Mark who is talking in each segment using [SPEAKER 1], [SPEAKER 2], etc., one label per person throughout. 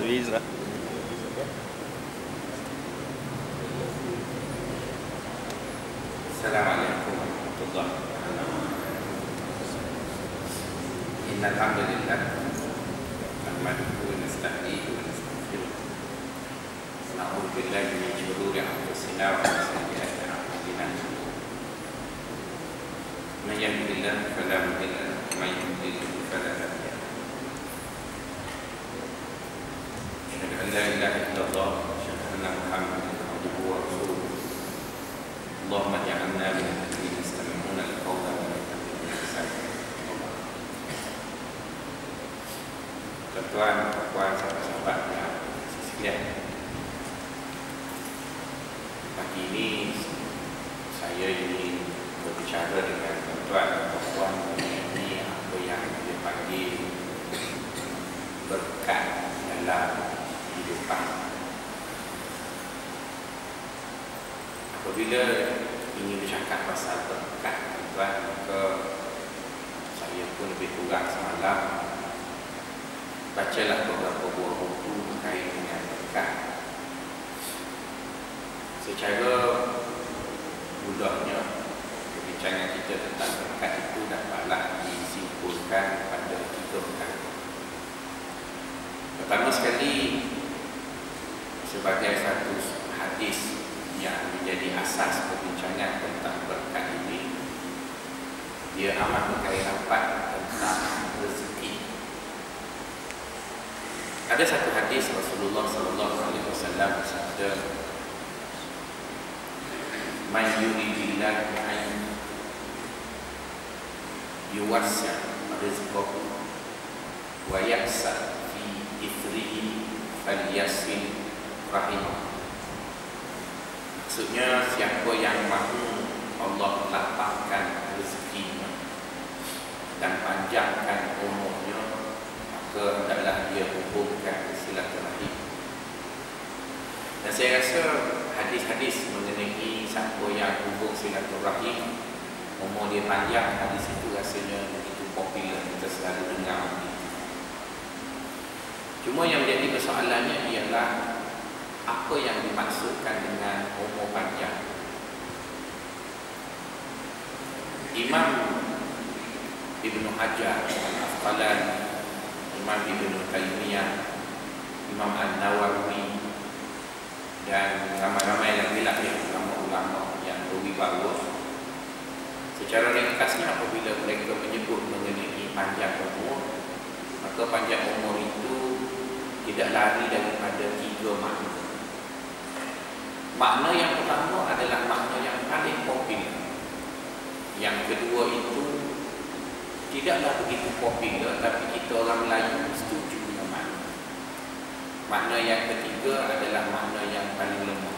[SPEAKER 1] bisa.
[SPEAKER 2] Assalamualaikum warahmatullahi wabarakatuh. Innal hamdalillah nahmaduhu wa nasta'inuhu wa nastaghfiruh. Na'udzu billahi min shururi anfusina wa min sayyiati a'malina. Man yahdihillahu fala mudilla lahu wa man yudlil fala hadiya lahu. Asyhadu an la ilaha illallah wa asyhadu anna Muhammadan abduhu wa rasuluh. Allahumma ja'alna minal ladzina yastami'una al-qawla wa yattabi'una ahsana. Tuan-tuan, puan-puan, sahabat-sahabat yang sekalian, pagi ini saya ingin berbicara dengan tuan-tuan dan puan mengenai apa yang dia panggil berkat dalam kehidupan. Apabila ingin bercakap pasal berkat, tuan-tuan, maka saya pun lebih kurang semalam bacalah beberapa buah buku berkait dengan berkat. Secara mudahnya, perbincangan kita tentang berkat itu dapatlah disimpulkan pada 3 perkara. Pertama sekali, sebagai satu hadis yang menjadi asas perbincangan tentang berkat ini, dia amat berkait rapat tentang rezeki. Ada satu hadis Rasulullah SAW bersabda, "Man yuridillahu an yuwassa' rizqahu wa yahsa fi ithrihi falyasil rahimahu." Maksudnya, siapa yang mahu Allah lapangkan rezekinya dan panjangkan umurnya, maka hendaklah dia hubungkan silaturahim. Dan saya rasa hadis-hadis mengenai siapa yang hubung silaturahim, umur dia panjang, hadis itu rasanya begitu popular, kita selalu dengar. Cuma yang menjadi persoalannya ialah apa yang dimaksudkan dengan umur panjang. Imam Ibn Hajar Al-Asqalani, Imam Ibn Taymiyah, Imam An-Nawawi, dan ramai-ramai lagi ulama-ulama yang berwibawa, secara ringkasnya apabila mereka menyebut mengenai panjang umur, maka panjang umur itu tidak lari daripada 3 makna. Makna yang pertama adalah makna yang paling popular. Yang kedua itu tidaklah begitu popular, tapi kita orang Melayu setuju dengan makna. Makna yang ketiga adalah makna yang paling lemah.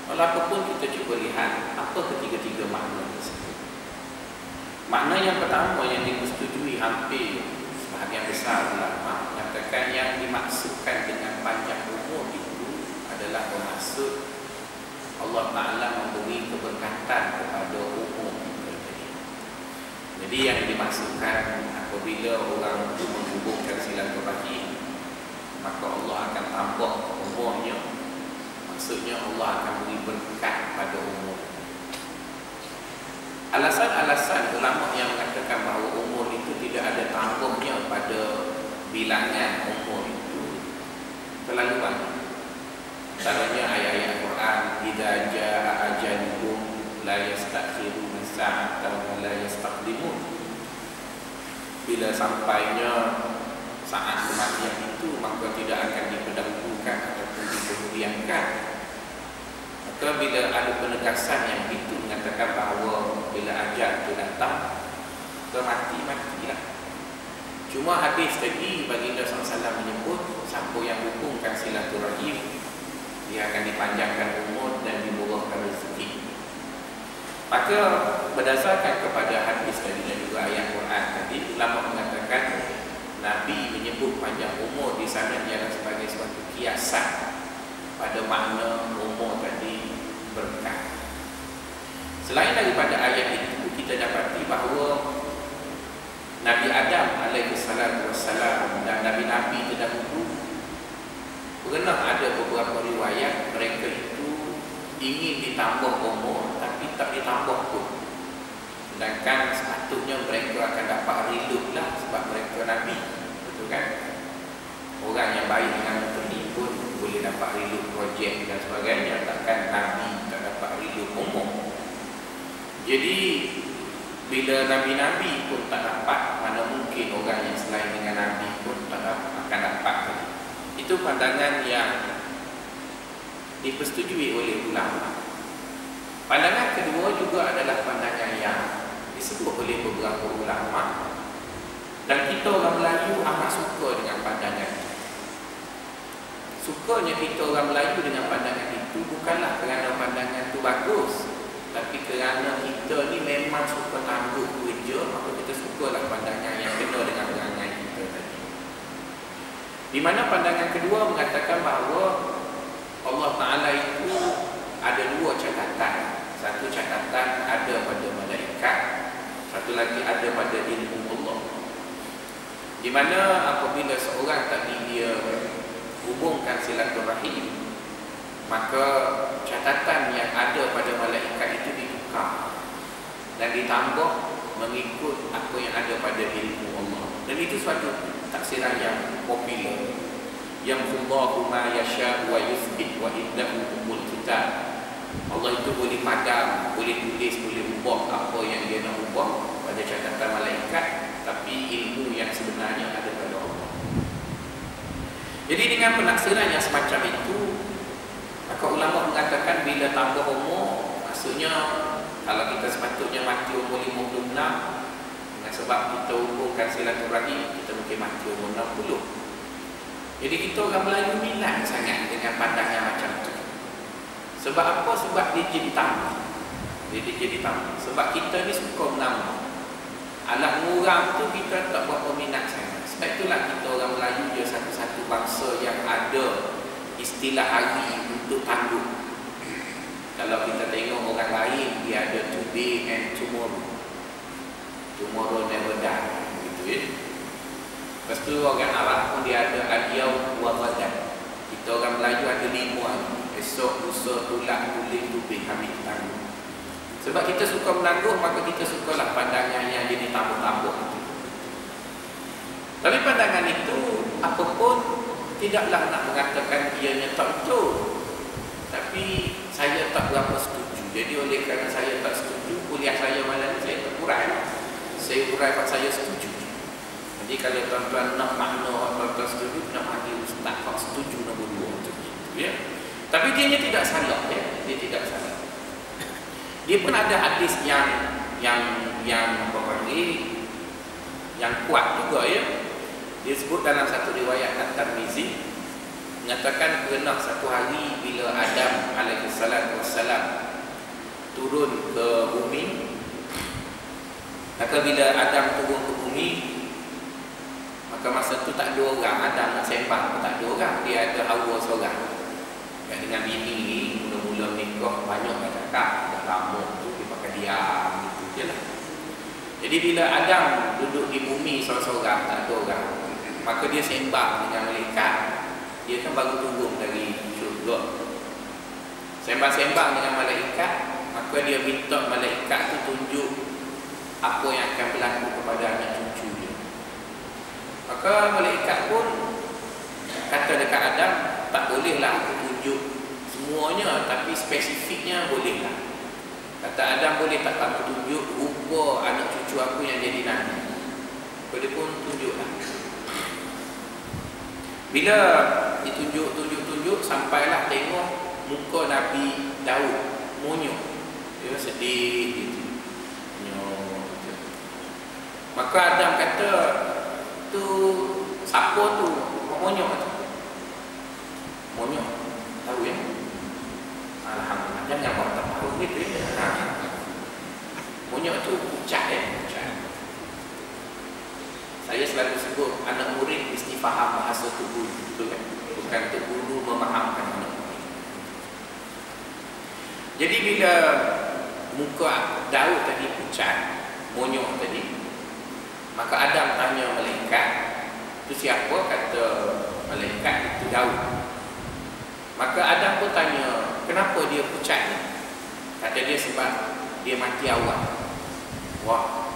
[SPEAKER 2] Walaupun kita cuba lihat apa ketiga-tiga makna tersebut. Makna yang pertama yang disetujui hampir sebahagian besar ulama menyatakan yang dimaksudkan dengan panjang umur itu adalah bermaksud Allah Ta'ala memberi keberkatan kepada umur kita. Jadi yang dimaksudkan apabila orang itu menghubungkan silaturahim, maka Allah akan tambah umurnya. Maksudnya Allah akan beri berkat pada umur. Alasan-alasan ulama yang mengatakan bahawa umur itu tidak ada tambahnya pada bilangan umur itu terlalu banyak. Antaranya ayat-ayat Quran, "Idza jaa ajaluhum la yastakhiruna sa'atan wa la yastaqdimun." Bila sampainya saat kematian itu, maka tidak akan diperdahulukan ataupun dikemudiankan. Maka bila ada penegasan yang itu mengatakan bahawa bila ajal itu datang, matilah. Cuma hadis tadi baginda SAW menyebut siapa yang hubungkan silaturahim, dia akan dipanjangkan umur dan dimurahkan rezeki. Maka berdasarkan kepada hadis tadi dan juga ayat Quran tadi, ulama mengatakan Nabi menyebut panjang umur di sana ialah sebagai suatu kiasan pada makna umur tadi berkat. Selain daripada ayat itu, kita dapati bahawa Nabi Adam alaihi salatu wassalam dan Nabi-Nabi terdahulu ingin ditambah umur tapi tak ditambah pun. Sedangkan sepatutnya mereka akan dapat riluk lah sebab mereka Nabi. Betul kan? Orang yang baik dengan menteri pun boleh dapat riluk projek dan sebagainya. Takkan Nabi tak dapat riluk umur. Jadi bila Nabi-Nabi pun tak dapat, mana mungkin orang yang selain dengan Nabi pun tak dapat, akan dapat. Itu pandangan yang dipersetujui oleh ulama. Pandangan kedua juga adalah pandangan yang disebut oleh beberapa ulama. Dan kita orang Melayu amat suka dengan pandangan itu. Sukanya kita orang Melayu dengan pandangan itu bukanlah kerana pandangan itu bagus, tapi kerana kita ni memang suka tangguh kerja, maka kita sukalah pandangan yang kena dengan perangai kita tadi. Di mana pandangan kedua mengatakan bahawa Allah Ta'ala itu ada dua catatan. Satu catatan ada pada malaikat, satu lagi ada pada ilmu Allah. Di mana apabila seorang tadi dia hubungkan silaturahim, maka catatan yang ada pada malaikat itu ditukar dan ditambah mengikut apa yang ada pada ilmu Allah. Dan itu suatu taksiran yang popular. Yamhullahu ma yasha wa yuthbit wa indahu ummul kitab. Allah itu boleh padam, boleh tulis, boleh ubah apa yang dia nak ubah pada catatan malaikat, tapi ilmu yang sebenarnya ada pada Allah. Jadi dengan penaksiran yang semacam itu, maka ulama mengatakan bila tambah umur, maksudnya kalau kita sepatutnya mati umur 56, dengan sebab kita hubungkan silaturahim, kita mungkin mati umur 60. Jadi kita orang Melayu minat sangat dengan pandangan macam itu. Sebab apa? Sebab dia jadi tambah. Dia jadi tambah. Sebab kita ni suka menambah. Anak murah tu kita tak berapa minat sangat. Sebab itulah kita orang Melayu dia satu-satu bangsa yang ada istilah hari untuk tangguh. Kalau kita tengok orang lain, dia ada today and tomorrow. Tomorrow never die. Gitu ya. Lepas tu orang Arab pun dia ada al-yaum wa ghadan. Kita orang Melayu ada 5 hari. Esok, lusa, tulang, tulis, tubih, hamid, tangguh. Sebab kita suka menangguh, maka kita sukalah pandangan yang jadi tambah-tambah. Tapi pandangan itu, apapun, tidaklah nak mengatakan ianya tak betul. Tapi saya tak berapa setuju. Jadi oleh kerana saya tak setuju, kuliah saya malam ni saya tak urai. Saya urai kalau saya setuju. Jadi kalau tuan-tuan nak makna tuan-tuan setuju, nak panggil ustaz kalau setuju nombor 2 macam itu, ya. Tapi dia tidak salah, ya. Dia tidak salah. Dia pun ada hadis yang apa panggil, yang kuat juga, ya. Dia sebut dalam satu riwayat At-Tirmizi, menyatakan pernah satu hari bila Adam alaihissalam turun ke bumi, maka bila Adam turun ke bumi, maka masa tu tak ada orang. Adam nak sembang, tak ada orang. Dia ada Hawa seorang. Dengan bini ni, mula-mula nikah banyak nak cakap, dah lama tu dia pakai diam gitu je lah. Jadi bila Adam duduk di bumi seorang-seorang, tak ada orang, maka dia sembang dengan malaikat. Dia kan baru turun dari syurga. Sembang-sembang dengan malaikat, maka dia minta malaikat tu tunjuk apa yang akan berlaku kepada anak cucu dia. Maka malaikat pun kata dekat Adam, tak bolehlah aku tunjuk semuanya, tapi spesifiknya bolehlah. Kata Adam, boleh tak aku tunjuk rupa anak cucu aku yang jadi nabi? Dia pun tunjuklah. Bila ditunjuk sampailah tengok muka Nabi Daud monyok. Dia sedih gitu. Maka Adam kata, tu siapa tu? Monyok tu. Monyok. Tahu ya? Alhamdulillah. Jangan buat tak tahu gitu ya. Monyok tu pucat ya. Pucat. Saya selalu sebut anak murid mesti faham bahasa tu guru, betul kan? Bukan tu guru memahamkan anak murid. Jadi bila muka Daud tadi pucat, monyok tadi, maka Adam tanya malaikat, itu siapa? Kata malaikat, itu Daud. Maka Adam pun tanya, kenapa dia pucat? pecat ni. Kata dia sebab dia mati awal. Wah.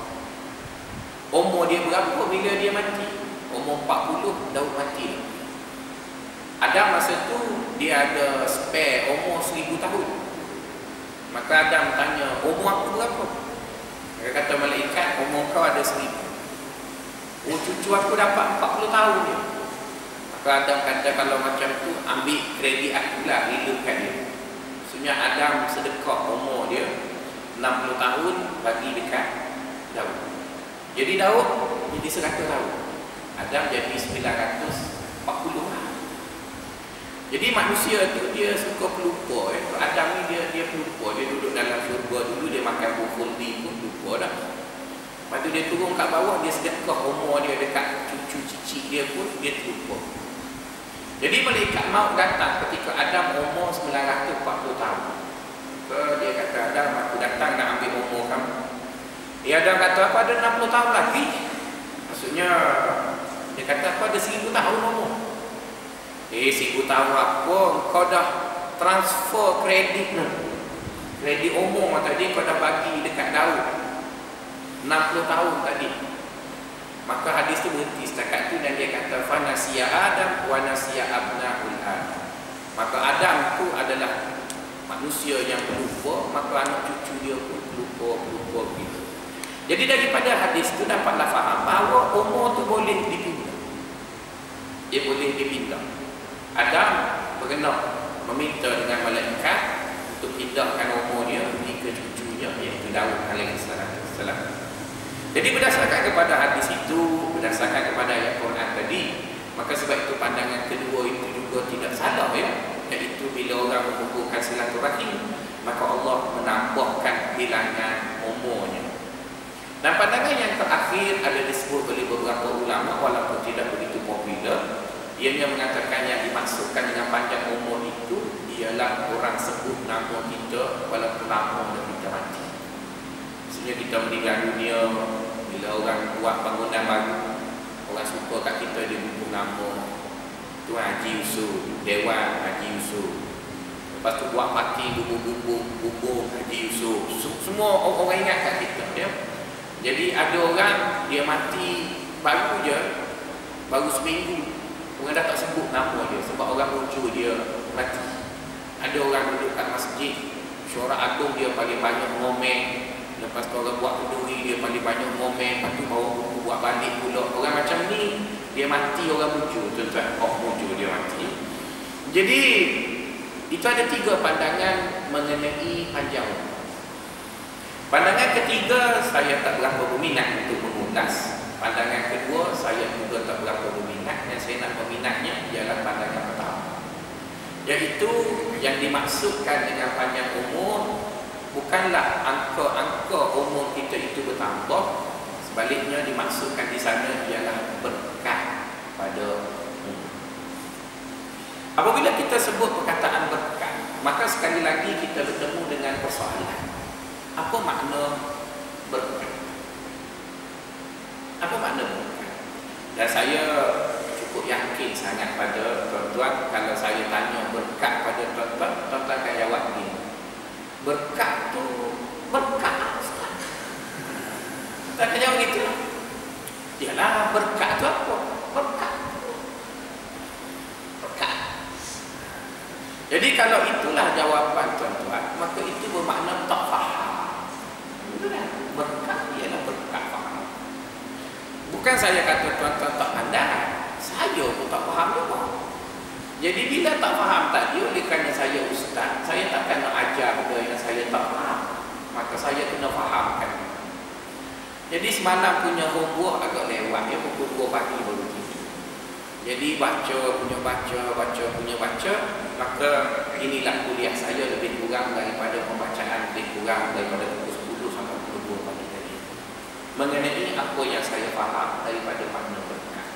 [SPEAKER 2] Umur dia berapa bila dia mati? Umur 40 Daud mati. Adam masa tu dia ada spare umur 1000 tahun. Maka Adam tanya, umur aku berapa? Dia kata malaikat, umur kau ada 1000. Oh, cucu aku dapat 40 tahun dia. Maka Adam kata kalau macam tu ambil kredit aku lah, hidupkan dia. Maksudnya Adam sedekah umur dia 60 tahun bagi dekat Daud. Jadi Daud jadi 100 tahun. Adam jadi 940 lah. Jadi manusia tu dia suka pelupa. Adam ni dia pelupa. Dia duduk dalam syurga dulu, dia makan bukhuldi pun lupa dah. Lepas tu dia turun kat bawah, dia sedekah umur dia dekat cucu cicit dia pun dia terlupa. Jadi malaikat maut datang ketika Adam umur 940 tahun. Dia kata, Adam, aku datang nak ambil umur kamu. Adam kata, apa ada 60 tahun lagi? Maksudnya dia kata, apa ada 1000 tahun umur? 1000 tahun apa? Kau dah transfer kredit ni. Kredit umur tadi kau dah bagi dekat Daud 60 tahun tadi. Maka hadis tu berhenti setakat tu dan dia kata fanasiya Adam wa nasiya abnaul Adam. Maka Adam tu adalah manusia yang pelupa, maka anak cucu dia pun pelupa gitu. Jadi daripada hadis tu dapatlah faham bahawa umur tu boleh dipindah. Dia boleh dipindah. Adam berkenan meminta dengan malaikat untuk pindahkan umur dia pergi ke cucunya iaitu Daud alaihi salam. Jadi berdasarkan kepada hadis itu, berdasarkan kepada ayat Quran tadi, maka sebab itu pandangan kedua itu juga tidak salah ya, iaitu bila orang menghubungkan silaturahim, maka Allah menambahkan bilangan umurnya. Dan pandangan yang terakhir ada disebut oleh beberapa ulama walaupun tidak begitu popular. Ianya mengatakan yang dimaksudkan dengan panjang umur itu ialah orang sebut nama kita walaupun lama dan kita mati. Maksudnya kita meninggal dunia, bila orang buat bangunan baru, orang suka kat kita dia bubuh nama Tuan Haji Yusuf, Dewan Haji Yusuf. Lepas tu buat parti bubuh Haji Yusuf. Semua orang ingat kat kita ya. Jadi ada orang dia mati baru je, baru seminggu orang dah tak sebut nama dia sebab orang rujuk dia mati. Ada orang duduk kat masjid, syurah agung dia paling banyak ngomel. Lepas tu orang buat kenduri dia paling banyak ngomel. Lepas tu bawa buku buat balik pula. Orang macam ni dia mati orang rujuk. Tuan-tuan, rujuk dia mati. Jadi itu ada 3 pandangan mengenai panjang umur. Pandangan ketiga saya tak berapa berminat untuk mengulas. Pandangan kedua saya juga tak berapa berminat. Yang saya nak berminatnya ialah pandangan pertama, iaitu yang dimaksudkan dengan panjang umur bukanlah angka-angka umur kita itu bertambah. Sebaliknya dimaksudkan di sana ialah berkat pada umur. Apabila kita sebut perkataan berkat, maka sekali lagi kita bertemu dengan persoalan. Apa makna berkat? Apa makna berkat? Dan saya cukup yakin sangat pada tuan-tuan kalau saya tanya berkat pada tuan-tuan, tuan-tuan akan jawab begini. Berkat tu berkat Ustaz. Tak akan jawab gitu. Yalah, berkat tu apa? Berkat. Jadi kalau itulah jawapan tuan-tuan, maka itu bermakna tak faham. Berkat ialah berkat faham. Bukan saya kata tuan-tuan tak pandai, saya pun tak faham juga. Jadi bila tak faham tadi, oleh kerana saya ustaz, saya takkan nak ajar benda yang saya tak faham. Maka saya kena fahamkan. Jadi semalam punya homework agak lewat, dia pukul 2 pagi baru tidur. Jadi baca punya baca, maka inilah kuliah saya lebih kurang daripada pembacaan lebih kurang daripada pukul 10 sampai pukul 2 pagi tadi. Mengenai apa yang saya faham daripada makna berkat.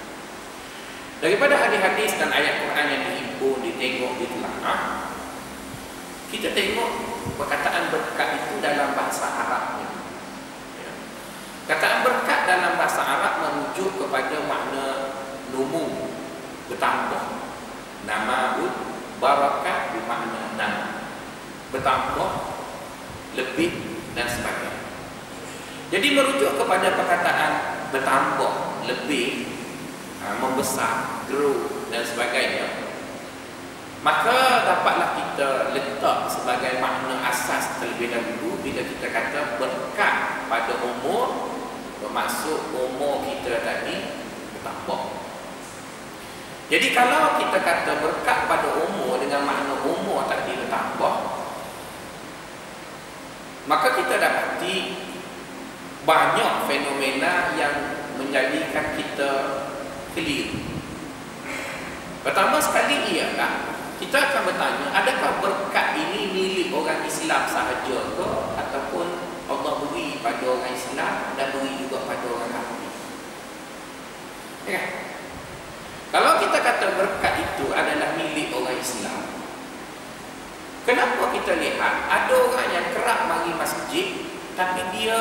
[SPEAKER 2] Daripada hadis-hadis dan ayat Quran yang dihimpun, ditengok, ditelaah, kita tengok perkataan berkat itu dalam bahasa Arabnya. Kataan berkat dalam bahasa Arab merujuk kepada makna numu, bertambah. Namaul barakah bermakna nama. bertambah, lebih dan sebagainya. Jadi merujuk kepada perkataan bertambah, lebih, membesar, grow dan sebagainya, maka dapatlah kita letak sebagai makna asas terlebih dahulu bila kita kata berkat pada umur, bermaksud umur kita tadi bertambah. Jadi kalau kita kata berkat pada umur dengan makna umur tadi bertambah, maka kita dapati banyak fenomena yang menjadikan kita keliru. Pertama sekali ialah kita akan bertanya, adakah berkat ini milik orang Islam sahaja ke, ataupun Allah beri pada orang Islam dan beri juga pada orang kafir? Ya. Kalau kita kata berkat itu adalah milik orang Islam, kenapa kita lihat ada orang yang kerap mari masjid tapi dia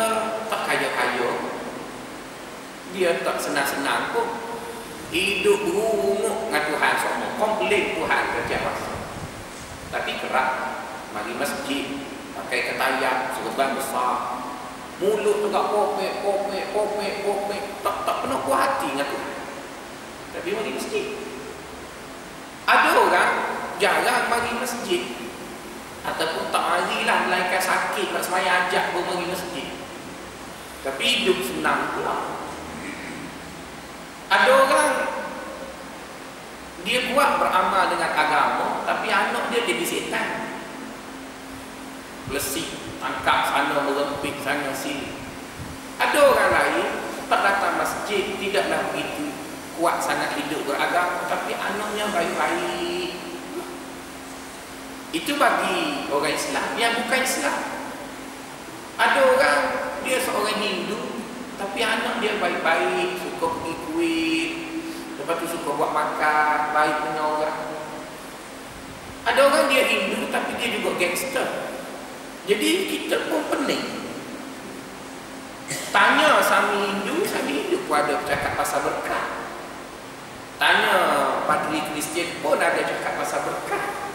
[SPEAKER 2] tak kaya-kaya, dia tak senang-senang pun, hidup berumuk dengan Tuhan semua, komplain Tuhan setiap masa, tapi kerap mari masjid, pakai ketayak serban besar, mulut tegak popek, tak pernah puas hati dengan Tuhan, tapi mari masjid. Ada orang jarang mari masjid, ataupun tak marilah, melainkan sakit nak sembahyang ajak pun mari masjid, tapi hidup senang pula. Ada orang dia kuat beramal dengan agama, tapi anak dia jadi setan, lesik, tangkap sana, merempit sana sini. Ada orang lain tak datang masjid, tidaklah begitu kuat sangat hidup beragama, tapi anaknya baik-baik. Itu bagi orang Islam yang bukan Islam. Ada orang dia seorang Hindu, tapi anak dia baik-baik, suka pergi kuih, lepas tu suka buat makan, baik dengan orang. Ada orang dia Hindu, tapi dia juga gangster. Jadi kita pun pening. Tanya Sami Hindu pun ada cakap pasal berkat. Tanya Padri Kristian pun ada cakap pasal berkat.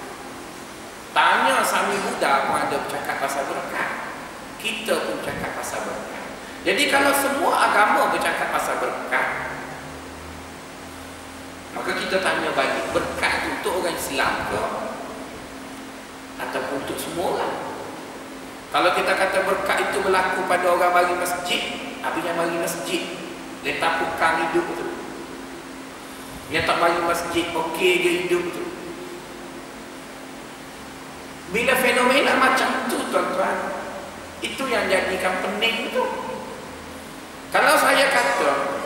[SPEAKER 2] Tanya Sami Buddha pun ada cakap pasal berkat. Kita pun cakap pasal berkat. Jadi kalau semua agama bercakap pasal berkat, maka kita tanya balik, berkat untuk orang Islam ke ataupun untuk semua orang? Kalau kita kata berkat itu berlaku pada orang mari masjid, habis yang mari masjid letak pukang hidup tu, yang tak mari masjid okey dia hidup tu. Bila fenomena macam tu tuan-tuan, itu yang jadikan pening tu. Kalau saya kata,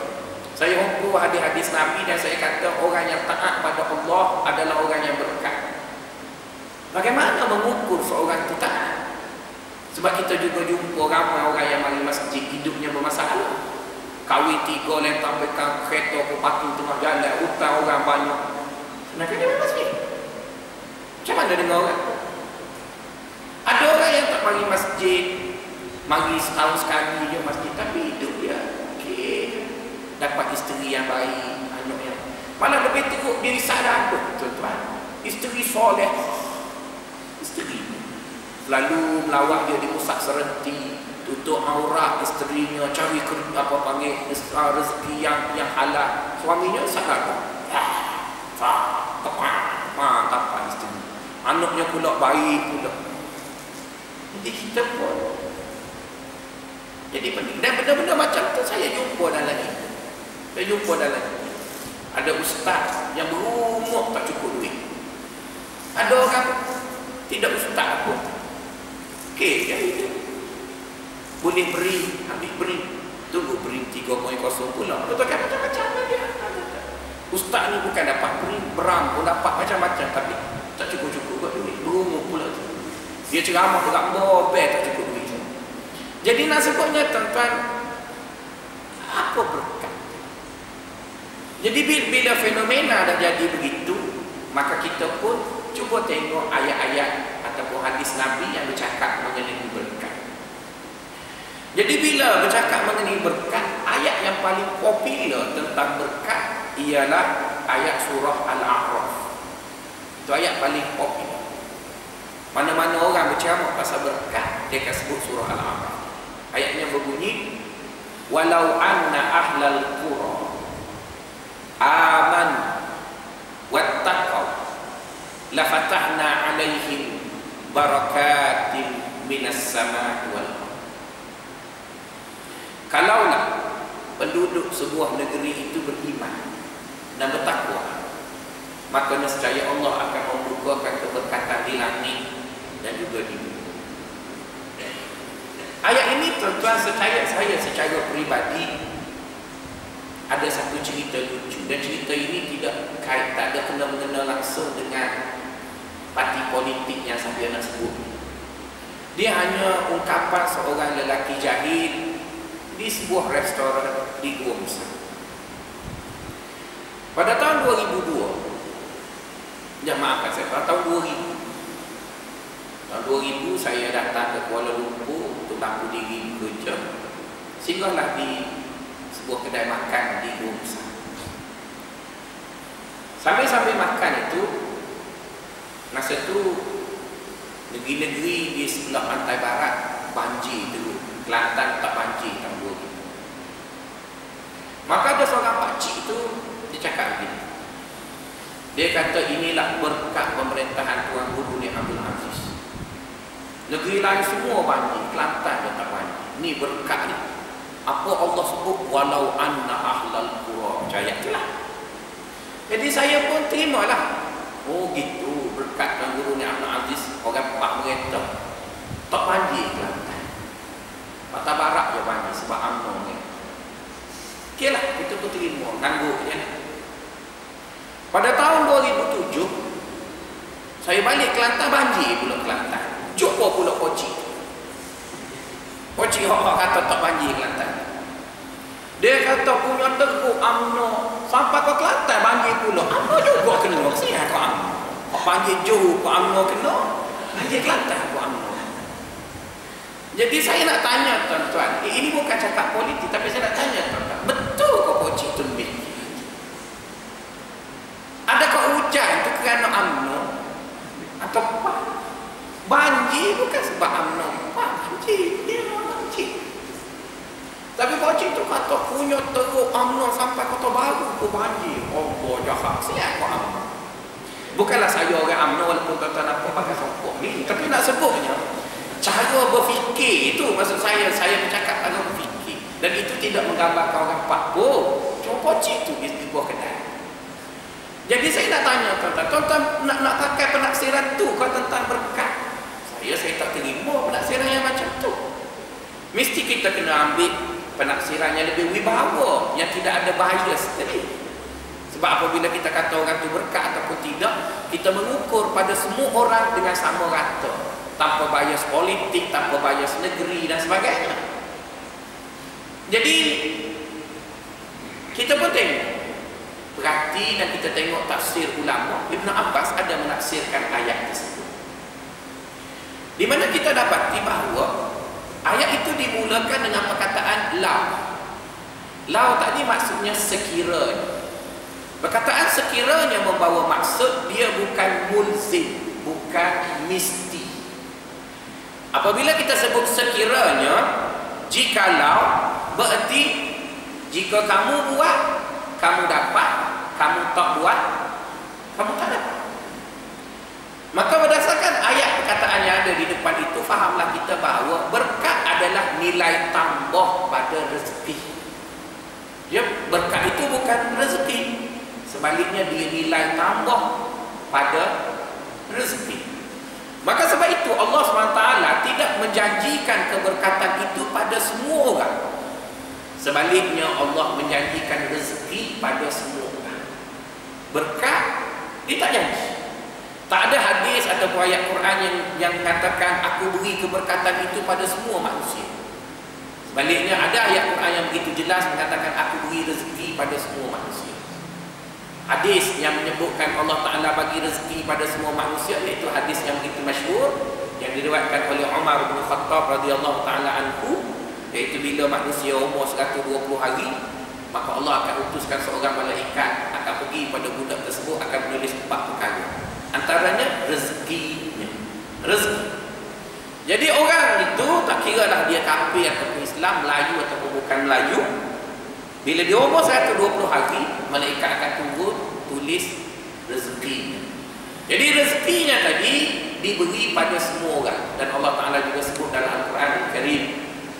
[SPEAKER 2] saya ukur hadis-hadis Nabi dan saya kata orang yang taat pada Allah adalah orang yang berkat, bagaimana mengukur seorang itu taat? Sebab kita juga jumpa ramai orang yang mari masjid hidupnya bermasalah, kahwin 3 lentang bekang kereta ke parking tengah jalan, hutang orang banyak, sebenarnya dia mari masjid. Macam mana dengan orang? Ada orang yang tak mari masjid, mari setahun sekali dia masjid, tapi hidup dia okey, dapat isteri yang baik, anak yang malah lebih teruk, dia risau dah ada tuan-tuan, isteri soleh, isteri selalu melawat dia di pusat serenti, tutup aurat isterinya, cari apa panggil rezeki yang halal, suaminya salah tapan isteri, anaknya pula baik pula. Jadi kita pun jadi penting. Dan benda-benda macam tu saya jumpa dalam ini. Saya jumpa dalam ini. Ada ustaz yang berumur tak cukup duit. Ada orang tidak ustaz pun, okey dia hidup, boleh beri, ambil beri, tunggu beri 3.0 pula. Betul kan, macam-macam dia. Ustaz ni bukan dapat beri, beram pun dapat macam-macam, tapi tak cukup-cukup buat duit, berumur pula tu. Dia ceramah dekat mobil tak cukup duit. Jadi nak sebutnya tuan-tuan, apa berkat? Jadi bila fenomena dah jadi begitu, maka kita pun cuba tengok ayat-ayat ataupun hadis Nabi yang bercakap mengenai berkat. Jadi bila bercakap mengenai berkat, ayat yang paling popular tentang berkat ialah ayat surah Al-A'raf. Itu ayat paling popular. Mana-mana orang berceramah pasal berkat, dia akan sebut surah Al-A'raf. Ayatnya berbunyi, walau anna ahlal qura aman wattaqaw la fatahna alaihim barakatin minas samaa'i wal ardh. Kalaulah penduduk sebuah negeri itu beriman dan bertakwa, maka nescaya Allah akan membukakan keberkatan di langit dan juga di bumi. Ayat ini tuan-tuan, saya secara peribadi ada satu cerita lucu, dan cerita ini tak ada kena-mengena langsung dengan parti politik yang saya nak sebut. Dia hanya ungkapan seorang lelaki jahil di sebuah restoran di Gua Besar. Pada tahun 2002, maafkan saya, pada tahun 2000 saya datang ke Kuala Lumpur untuk lampu diri bekerja. Singgahlah di sebuah kedai makan di Gua Besar. Sambil-sambil makan itu, masa itu negeri-negeri di sebelah pantai barat banjir dulu. Kelantan tak banjir tahun 2000. Maka ada seorang pakcik itu, dia cakap begini. Dia kata, inilah berkat pemerintahan Tuan Guru ni Abdul Aziz. Negeri lain semua banjir, Kelantan dia tak banjir. Ni berkat ni. Apa Allah sebut, walau anna ahlal qura. Percaya itulah. Jadi saya pun terimalah. Oh gitu, berkat Tuan Guru ni Abdul Aziz, orang Pak mereka tak banjir Kelantan. Patah barat je banjir sebab UMNO ni. Okey lah, kita pun terima, nanggung je. Pada tahun 2007, saya balik Kelantan, banjir pula Kelantan. Jumpa pula Poci. Poci orang kata tak banjir Kelantan. Dia kata punya teruk UMNO sampai ke Kelantan banjir pula. UMNO juga kena. Siapa kau UMNO? Banjir Johor kau UMNO kena, banjir Kelantan kau UMNO. Jadi saya nak tanya tuan-tuan, ini bukan cakap politik, tapi saya nak tanya tuan-tuan, betul ke Poci itu lebih? Adakah hujan itu kerana UMNO? Atau apa? Banjir bukan sebab UMNO. Banjir, dia banjir. Tapi Poci itu kata punya teruk UMNO sampai Kota Baru ke banjir. Allah jahat, siapa UMNO? Bukanlah saya orang UMNO walaupun tuan-tuan apa pakai sokong ni, tapi nak sebutnya cara berfikir itu, maksud saya bercakap cara berfikir, dan itu tidak menggambarkan orang pakbo. Cuma Poci itu di sebuah kedai. Jadi saya nak tanya tuan-tuan nak pakai penaksiran tu kau tentang berkat. Saya tak terima penaksiran yang macam tu. Mesti kita kena ambil penaksiran yang lebih wibawa, yang tidak ada bias tadi. Sebab apabila kita kata orang tu berkat ataupun tidak, kita mengukur pada semua orang dengan sama rata, tanpa bias politik, tanpa bias negeri dan sebagainya. Jadi kita pun tengok, perhati dan kita tengok tafsir ulama. Ibn Abbas ada menafsirkan ayat tersebut, di mana kita dapati bahawa ayat itu dimulakan dengan perkataan lau. Lau tadi maksudnya sekiranya. Perkataan sekiranya membawa maksud, dia bukan mulzim, bukan misti. Apabila kita sebut sekiranya, jikalau, berarti jika kamu buat, kamu dapat, kamu tak buat, kamu tak dapat. Maka berdasarkan ayat perkataan yang ada di depan itu, fahamlah kita bahawa berkat adalah nilai tambah pada rezeki. Ya, berkat itu bukan rezeki, sebaliknya dia nilai tambah pada rezeki. Maka sebab itu Allah SWT tidak menjanjikan keberkatan itu pada semua orang. Sebaliknya Allah menjanjikan rezeki pada semua orang. Berkat dia tak janji. Tak ada hadis atau ayat Quran yang mengatakan aku beri keberkatan itu pada semua manusia. Sebaliknya ada ayat Quran yang begitu jelas mengatakan aku beri rezeki pada semua manusia. Hadis yang menyebutkan Allah Ta'ala bagi rezeki pada semua manusia, iaitu hadis yang begitu masyhur yang diriwayatkan oleh Umar bin Khattab radhiyallahu ta'ala anhu, iaitu bila manusia umur 120 hari, maka Allah akan utuskan seorang malaikat akan pergi pada budak tersebut, akan menulis 4 perkara. Antaranya rezekinya. Rezeki kira lah dia kafir ataupun Islam, Melayu ataupun bukan Melayu, bila dia umur 120 hari, malaikat akan turun tulis rezekinya. Jadi rezekinya tadi diberi pada semua orang. Dan Allah Ta'ala juga sebut dalam Al-Quran Al-Karim,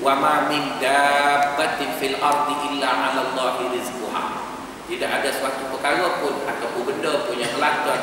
[SPEAKER 2] wa ma min dabbatin fil ardi illa 'ala Allahi rizquha. Tidak ada suatu perkara pun ataupun benda pun yang melata atas